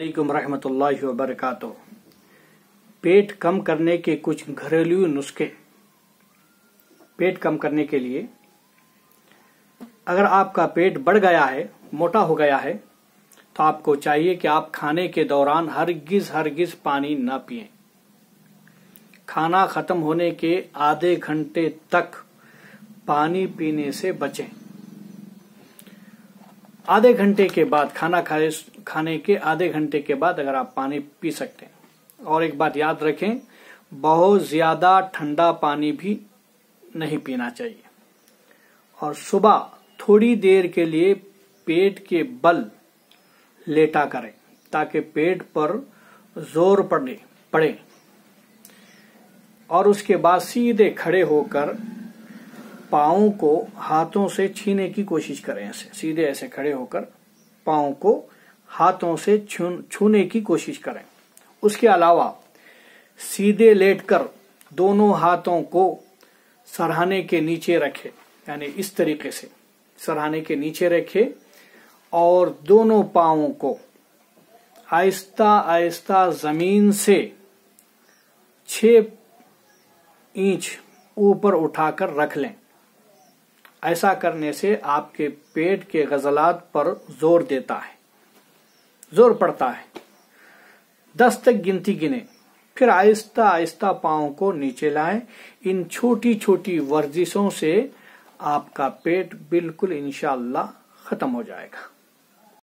वालेकुम रहमतुल्लाहि व बरकातुहू। पेट कम करने के कुछ घरेलू नुस्खे। पेट कम करने के लिए, अगर आपका पेट बढ़ गया है, मोटा हो गया है, तो आपको चाहिए कि आप खाने के दौरान हरगिज पानी ना पिएं। खाना खत्म होने के आधे घंटे तक पानी पीने से बचें। आधे घंटे के बाद खाने के आधे घंटे के बाद अगर आप पानी पी सकते हैं। और एक बात याद रखें, बहुत ज्यादा ठंडा पानी भी नहीं पीना चाहिए। और सुबह थोड़ी देर के लिए पेट के बल लेटा करें ताकि पेट पर जोर पड़े। और उसके बाद सीधे खड़े होकर पाँव को हाथों से छूने की कोशिश करें। ऐसे सीधे ऐसे खड़े होकर पाँव को हाथों से छूने की कोशिश करें। उसके अलावा सीधे लेटकर दोनों हाथों को सरहाने के नीचे रखें, यानी इस तरीके से सरहाने के नीचे रखें और दोनों पाँवों को आहिस्ता आहिस्ता जमीन से 6 इंच ऊपर उठाकर रख लें। ऐसा करने से आपके पेट के गज़लात पर जोर पड़ता है। 10 तक गिनती गिने, फिर आहिस्ता आहिस्ता पाँव को नीचे लाएं। इन छोटी छोटी वर्जिशों से आपका पेट बिल्कुल इंशाअल्लाह खत्म हो जाएगा।